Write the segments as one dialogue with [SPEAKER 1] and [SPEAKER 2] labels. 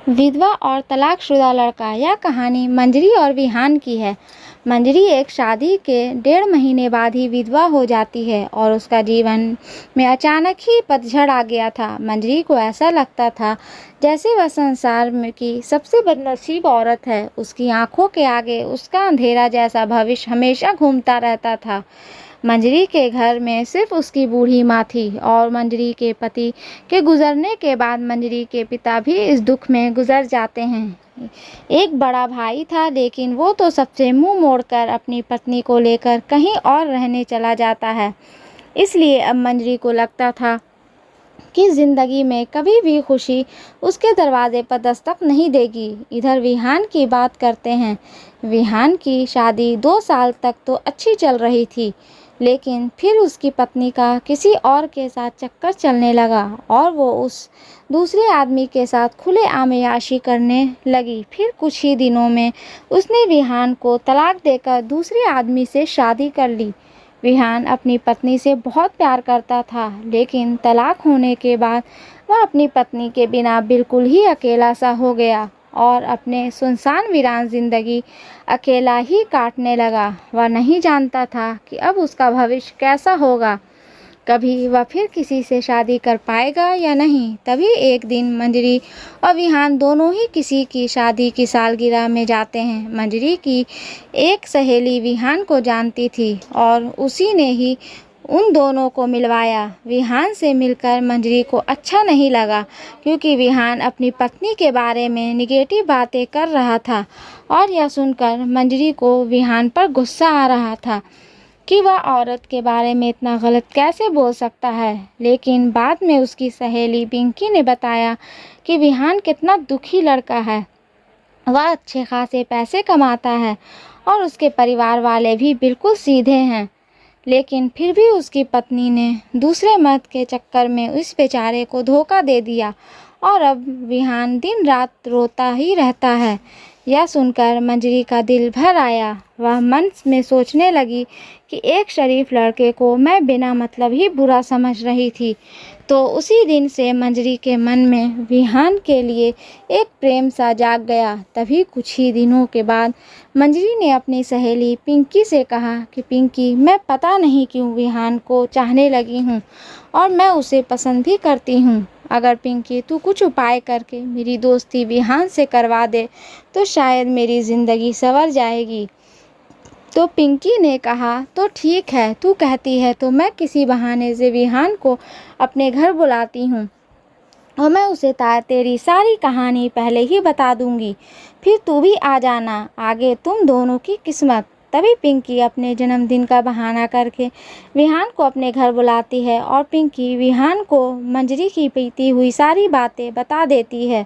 [SPEAKER 1] विधवा और तलाकशुदा लड़का। यह कहानी मंजरी और विहान की है। मंजरी एक शादी के 1.5 महीने बाद ही विधवा हो जाती है और उसका जीवन में अचानक ही पतझड़ आ गया था। मंजरी को ऐसा लगता था जैसे वह संसार में की सबसे बदनसीब औरत है। उसकी आंखों के आगे उसका अंधेरा जैसा भविष्य हमेशा घूमता रहता था। मंजरी के घर में सिर्फ उसकी बूढ़ी माँ थी और मंजरी के पति के गुजरने के बाद मंजरी के पिता भी इस दुख में गुजर जाते हैं। एक बड़ा भाई था, लेकिन वो तो सबसे मुंह मोड़कर अपनी पत्नी को लेकर कहीं और रहने चला जाता है। इसलिए अब मंजरी को लगता था कि जिंदगी में कभी भी खुशी उसके दरवाजे पर दस्तक नहीं देगी। इधर विहान की बात करते हैं। विहान की शादी 2 साल तक तो अच्छी चल रही थी, लेकिन फिर उसकी पत्नी का किसी और के साथ चक्कर चलने लगा और वो उस दूसरे आदमी के साथ खुलेआम याशी करने लगी। फिर कुछ ही दिनों में उसने विहान को तलाक देकर दूसरे आदमी से शादी कर ली। विहान अपनी पत्नी से बहुत प्यार करता था, लेकिन तलाक होने के बाद वह अपनी पत्नी के बिना बिल्कुल ही अकेला सा हो गया और अपने सुनसान वीरान जिंदगी अकेला ही काटने लगा। वह नहीं जानता था कि अब उसका भविष्य कैसा होगा, कभी वह फिर किसी से शादी कर पाएगा या नहीं। तभी एक दिन मंजरी और विहान दोनों ही किसी की शादी की सालगिरह में जाते हैं। मंजरी की एक सहेली विहान को जानती थी और उसी ने ही उन दोनों को मिलवाया। विहान से मिलकर मंजरी को अच्छा नहीं लगा, क्योंकि विहान अपनी पत्नी के बारे में निगेटिव बातें कर रहा था और यह सुनकर मंजरी को विहान पर गुस्सा आ रहा था कि वह औरत के बारे में इतना गलत कैसे बोल सकता है। लेकिन बाद में उसकी सहेली पिंकी ने बताया कि विहान कितना दुखी लड़का है। वह अच्छे खासे पैसे कमाता है और उसके परिवार वाले भी बिल्कुल सीधे हैं, लेकिन फिर भी उसकी पत्नी ने दूसरे मर्द के चक्कर में उस बेचारे को धोखा दे दिया और अब विहान दिन रात रोता ही रहता है। यह सुनकर मंजरी का दिल भर आया। वह मन में सोचने लगी कि एक शरीफ लड़के को मैं बिना मतलब ही बुरा समझ रही थी। तो उसी दिन से मंजरी के मन में विहान के लिए एक प्रेम सा जाग गया। तभी कुछ ही दिनों के बाद मंजरी ने अपनी सहेली पिंकी से कहा कि पिंकी, मैं पता नहीं क्यों विहान को चाहने लगी हूँ और मैं उसे पसंद भी करती हूँ। अगर पिंकी तू कुछ उपाय करके मेरी दोस्ती विहान से करवा दे तो शायद मेरी ज़िंदगी संवर जाएगी। तो पिंकी ने कहा, तो ठीक है, तू कहती है तो मैं किसी बहाने से विहान को अपने घर बुलाती हूँ और मैं उसे तेरी सारी कहानी पहले ही बता दूंगी, फिर तू भी आ जाना, आगे तुम दोनों की किस्मत। तभी पिंकी अपने जन्मदिन का बहाना करके विहान को अपने घर बुलाती है और पिंकी विहान को मंजरी की बीती हुई सारी बातें बता देती है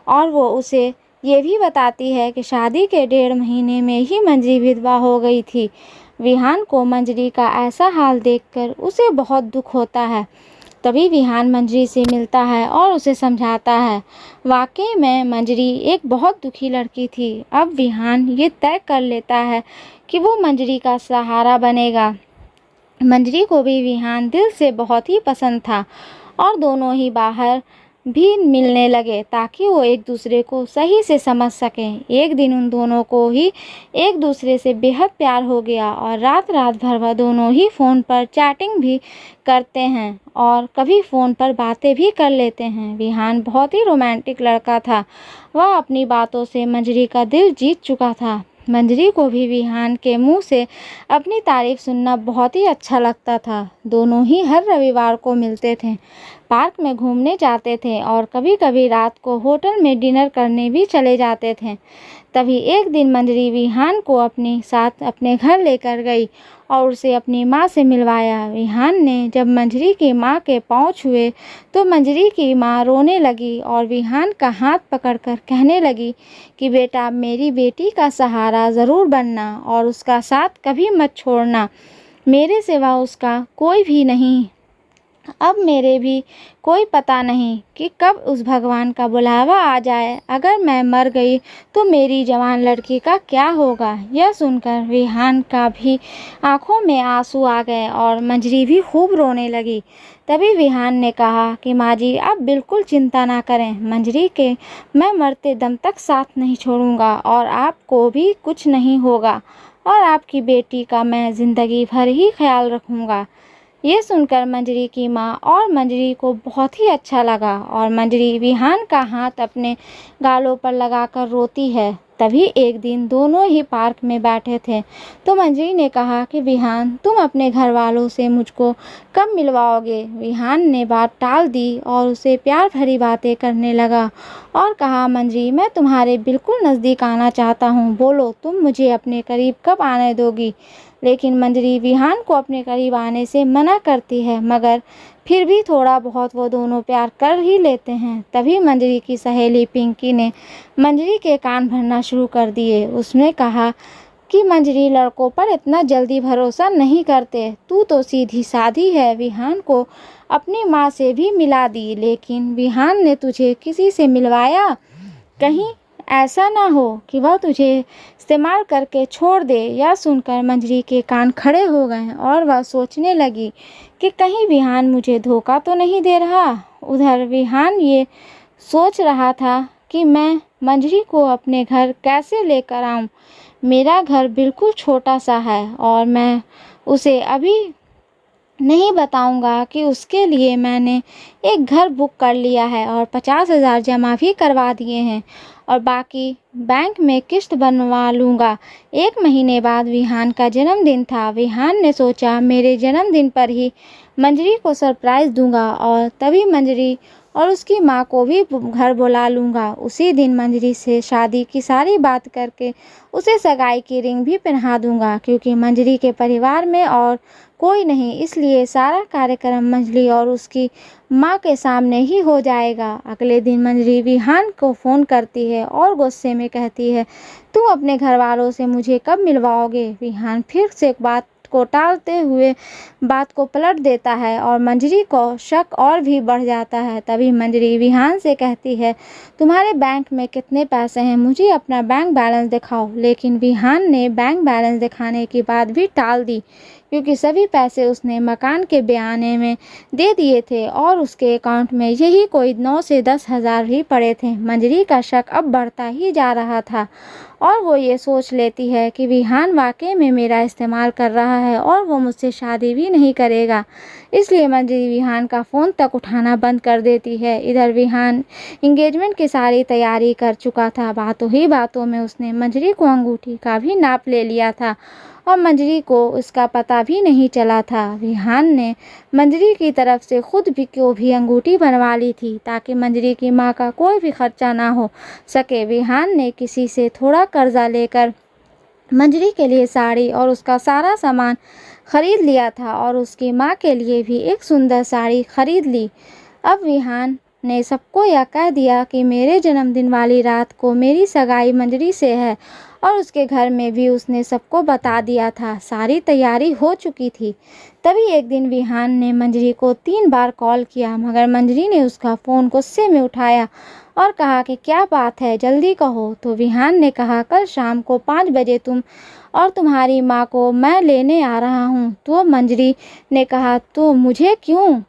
[SPEAKER 1] और वो उसे ये भी बताती है कि शादी के 1.5 महीने में ही मंजरी विधवा हो गई थी। विहान को मंजरी का ऐसा हाल देखकर उसे बहुत दुख होता है। तभी विहान मंजरी से मिलता है और उसे समझाता है। वाकई में मंजरी एक बहुत दुखी लड़की थी। अब विहान ये तय कर लेता है कि वो मंजरी का सहारा बनेगा। मंजरी को भी विहान दिल से बहुत ही पसंद था और दोनों ही बाहर भी मिलने लगे ताकि वो एक दूसरे को सही से समझ सकें। एक दिन उन दोनों को ही एक दूसरे से बेहद प्यार हो गया और रात रात भर वह दोनों ही फ़ोन पर चैटिंग भी करते हैं और कभी फ़ोन पर बातें भी कर लेते हैं। विहान बहुत ही रोमांटिक लड़का था। वह अपनी बातों से मंजरी का दिल जीत चुका था। मंजरी को भी विहान के मुंह से अपनी तारीफ सुनना बहुत ही अच्छा लगता था। दोनों ही हर रविवार को मिलते थे, पार्क में घूमने जाते थे और कभी कभी रात को होटल में डिनर करने भी चले जाते थे। तभी एक दिन मंजरी विहान को अपने साथ अपने घर लेकर गई और उसे अपनी माँ से मिलवाया। विहान ने जब मंजरी की माँ के पाँव छुए तो मंजरी की माँ रोने लगी और विहान का हाथ पकड़कर कहने लगी कि बेटा, मेरी बेटी का सहारा ज़रूर बनना और उसका साथ कभी मत छोड़ना। मेरे सिवा उसका कोई भी नहीं। अब मेरे भी कोई पता नहीं कि कब उस भगवान का बुलावा आ जाए। अगर मैं मर गई तो मेरी जवान लड़की का क्या होगा। यह सुनकर विहान का भी आंखों में आंसू आ गए और मंजरी भी खूब रोने लगी। तभी विहान ने कहा कि माँ जी, आप बिल्कुल चिंता ना करें। मंजरी के मैं मरते दम तक साथ नहीं छोड़ूंगा और आपको भी कुछ नहीं होगा और आपकी बेटी का मैं ज़िंदगी भर ही ख्याल रखूंगा। ये सुनकर मंजरी की माँ और मंजरी को बहुत ही अच्छा लगा और मंजरी विहान का हाथ अपने गालों पर लगाकर रोती है। तभी एक दिन दोनों ही पार्क में बैठे थे तो मंजरी ने कहा कि विहान, तुम अपने घर वालों से मुझको कब मिलवाओगे। विहान ने बात टाल दी और उसे प्यार भरी बातें करने लगा और कहा, मंजरी, मैं तुम्हारे बिल्कुल नज़दीक आना चाहता हूँ। बोलो, तुम मुझे अपने करीब कब आने दोगी। लेकिन मंजरी विहान को अपने करीब आने से मना करती है, मगर फिर भी थोड़ा बहुत वो दोनों प्यार कर ही लेते हैं। तभी मंजरी की सहेली पिंकी ने मंजरी के कान भरना शुरू कर दिए। उसने कहा कि मंजरी, लड़कों पर इतना जल्दी भरोसा नहीं करते। तू तो सीधी साधी है। विहान को अपनी माँ से भी मिला दी, लेकिन विहान ने तुझे किसी से मिलवाया। कहीं ऐसा ना हो कि वह तुझे इस्तेमाल करके छोड़ दे। यह सुनकर मंजरी के कान खड़े हो गए और वह सोचने लगी कि कहीं विहान मुझे धोखा तो नहीं दे रहा। उधर विहान ये सोच रहा था कि मैं मंजरी को अपने घर कैसे लेकर आऊं। मेरा घर बिल्कुल छोटा सा है और मैं उसे अभी नहीं बताऊंगा कि उसके लिए मैंने एक घर बुक कर लिया है और 50,000 जमा भी करवा दिए हैं और बाकी बैंक में किश्त बनवा लूँगा। 1 महीने बाद विहान का जन्मदिन था। विहान ने सोचा, मेरे जन्मदिन पर ही मंजरी को सरप्राइज़ दूंगा और तभी मंजरी और उसकी माँ को भी घर बुला लूँगा। उसी दिन मंजरी से शादी की सारी बात करके उसे सगाई की रिंग भी पहना दूंगा, क्योंकि मंजरी के परिवार में और कोई नहीं, इसलिए सारा कार्यक्रम मंजरी और उसकी माँ के सामने ही हो जाएगा। अगले दिन मंजरी विहान को फ़ोन करती है और गुस्से में कहती है, तुम अपने घर वालों से मुझे कब मिलवाओगे। विहान फिर से बात को टालते हुए बात को पलट देता है और मंजरी को शक और भी बढ़ जाता है। तभी मंजरी विहान से कहती है, तुम्हारे बैंक में कितने पैसे हैं, मुझे अपना बैंक बैलेंस दिखाओ। लेकिन विहान ने बैंक बैलेंस दिखाने की बात भी टाल दी, क्योंकि सभी पैसे उसने मकान के बयाने में दे दिए थे और उसके अकाउंट में यही कोई 9 से 10 हज़ार ही पड़े थे। मंजरी का शक अब बढ़ता ही जा रहा था और वो ये सोच लेती है कि विहान वाकई में मेरा इस्तेमाल कर रहा है और वो मुझसे शादी भी नहीं करेगा। इसलिए मंजरी विहान का फ़ोन तक उठाना बंद कर देती है। इधर विहान इंगेजमेंट की सारी तैयारी कर चुका था। बातों ही बातों में उसने मंजरी को अंगूठी का भी नाप ले लिया था और मंजरी को उसका पता भी नहीं चला था। विहान ने मंजरी की तरफ से खुद भी अंगूठी बनवा ली थी, ताकि मंजरी की माँ का कोई भी खर्चा ना हो सके। विहान ने किसी से थोड़ा कर्जा लेकर मंजरी के लिए साड़ी और उसका सारा सामान खरीद लिया था और उसकी माँ के लिए भी एक सुंदर साड़ी खरीद ली। अब विहान ने सबको यह कह दिया कि मेरे जन्मदिन वाली रात को मेरी सगाई मंजरी से है और उसके घर में भी उसने सबको बता दिया था। सारी तैयारी हो चुकी थी। तभी एक दिन विहान ने मंजरी को 3 बार कॉल किया, मगर मंजरी ने उसका फ़ोन गुस्से में उठाया और कहा कि क्या बात है, जल्दी कहो। तो विहान ने कहा, कल शाम को 5 बजे तुम और तुम्हारी माँ को मैं लेने आ रहा हूँ। तो मंजरी ने कहा, तो मुझे क्यों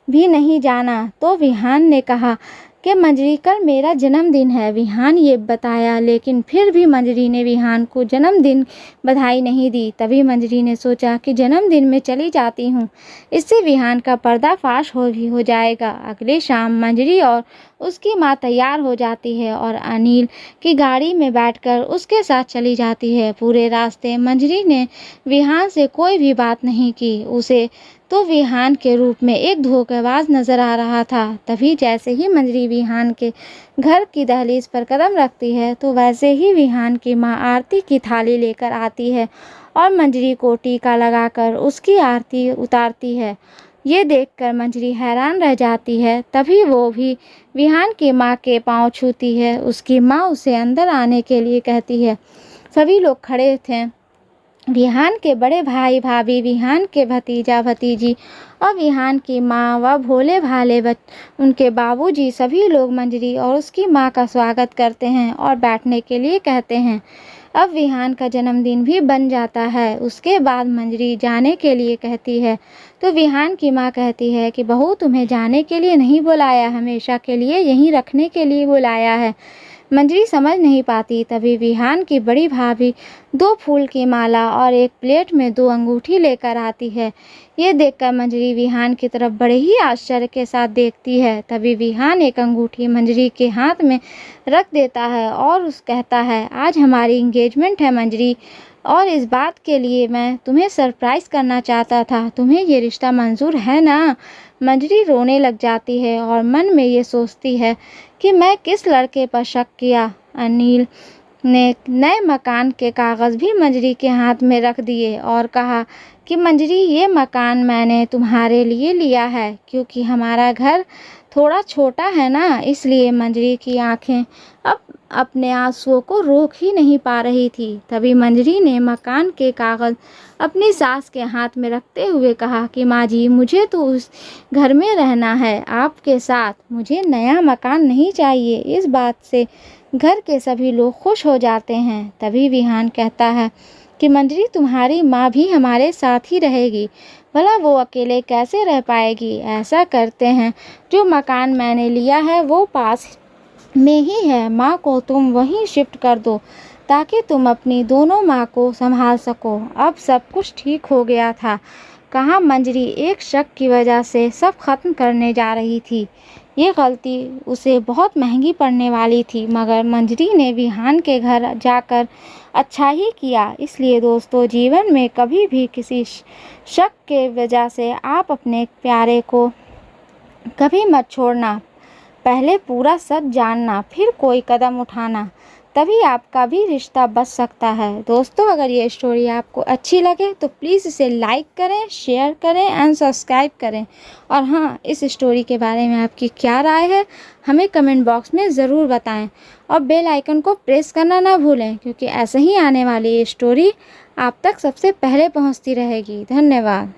[SPEAKER 1] भी नहीं जाना। तो विहान ने कहा कि मंजरी, कल मेरा जन्मदिन है। विहान ये बताया, लेकिन फिर भी मंजरी ने विहान को जन्मदिन बधाई नहीं दी। तभी मंजरी ने सोचा कि जन्मदिन में चली जाती हूँ, इससे विहान का पर्दाफाश हो जाएगा। अगली शाम मंजरी और उसकी माँ तैयार हो जाती है और अनिल की गाड़ी में बैठकर उसके साथ चली जाती है। पूरे रास्ते मंजरी ने विहान से कोई भी बात नहीं की। उसे तो विहान के रूप में एक धोखेबाज नजर आ रहा था। तभी जैसे ही मंजरी विहान के घर की दहलीज पर कदम रखती है, तो वैसे ही विहान की माँ आरती की थाली लेकर आती है और मंजरी को टीका लगाकर उसकी आरती उतारती है। ये देखकर मंजरी हैरान रह जाती है। तभी वो भी विहान की माँ के पाँव छूती है। उसकी माँ उसे अंदर आने के लिए कहती है। सभी लोग खड़े थे विहान के बड़े भाई भाभी, विहान के भतीजा भतीजी और विहान की माँ व भोले भाले उनके बाबूजी सभी लोग मंजरी और उसकी माँ का स्वागत करते हैं और बैठने के लिए कहते हैं। अब विहान का जन्मदिन भी बन जाता है। उसके बाद मंजरी जाने के लिए कहती है तो विहान की माँ कहती है कि बहू, तुम्हें जाने के लिए नहीं बुलाया, हमेशा के लिए यहीं रखने के लिए बुलाया है। मंजरी समझ नहीं पाती। तभी विहान की बड़ी भाभी 2 फूल की माला और एक प्लेट में 2 अंगूठी लेकर आती है। ये देखकर मंजरी विहान की तरफ बड़े ही आश्चर्य के साथ देखती है। तभी विहान एक अंगूठी मंजरी के हाथ में रख देता है और उस कहता है, आज हमारी इंगेजमेंट है मंजरी, और इस बात के लिए मैं तुम्हें सरप्राइज़ करना चाहता था। तुम्हें ये रिश्ता मंजूर है ना? मंजरी रोने लग जाती है और मन में ये सोचती है कि मैं किस लड़के पर शक किया। अनिल ने नए मकान के कागज़ भी मंजरी के हाथ में रख दिए और कहा कि मंजरी, ये मकान मैंने तुम्हारे लिए लिया है, क्योंकि हमारा घर थोड़ा छोटा है ना, इसलिए मंजरी की आंखें अब अपने आंसुओं को रोक ही नहीं पा रही थी। तभी मंजरी ने मकान के कागज़ अपनी सास के हाथ में रखते हुए कहा कि माँ जी, मुझे तो उस घर में रहना है आपके साथ, मुझे नया मकान नहीं चाहिए। इस बात से घर के सभी लोग खुश हो जाते हैं। तभी विहान कहता है कि मंजरी, तुम्हारी माँ भी हमारे साथ ही रहेगी, भला वो अकेले कैसे रह पाएगी। ऐसा करते हैं, जो मकान मैंने लिया है वो पास में ही है, माँ को तुम वहीं शिफ्ट कर दो ताकि तुम अपनी दोनों माँ को संभाल सको। अब सब कुछ ठीक हो गया था। कहाँ मंजरी एक शक की वजह से सब खत्म करने जा रही थी। ये गलती उसे बहुत महंगी पड़ने वाली थी, मगर मंजरी ने विहान के घर जाकर अच्छा ही किया। इसलिए दोस्तों, जीवन में कभी भी किसी शक के वजह से आप अपने प्यारे को कभी मत छोड़ना। पहले पूरा सच जानना, फिर कोई कदम उठाना, तभी आपका भी रिश्ता बच सकता है। दोस्तों, अगर ये स्टोरी आपको अच्छी लगे तो प्लीज़ इसे लाइक करें, शेयर करें एंड सब्सक्राइब करें। और हाँ, इस स्टोरी के बारे में आपकी क्या राय है हमें कमेंट बॉक्स में ज़रूर बताएं। और बेल आइकन को प्रेस करना ना भूलें, क्योंकि ऐसे ही आने वाली ये स्टोरी आप तक सबसे पहले पहुंचती रहेगी। धन्यवाद।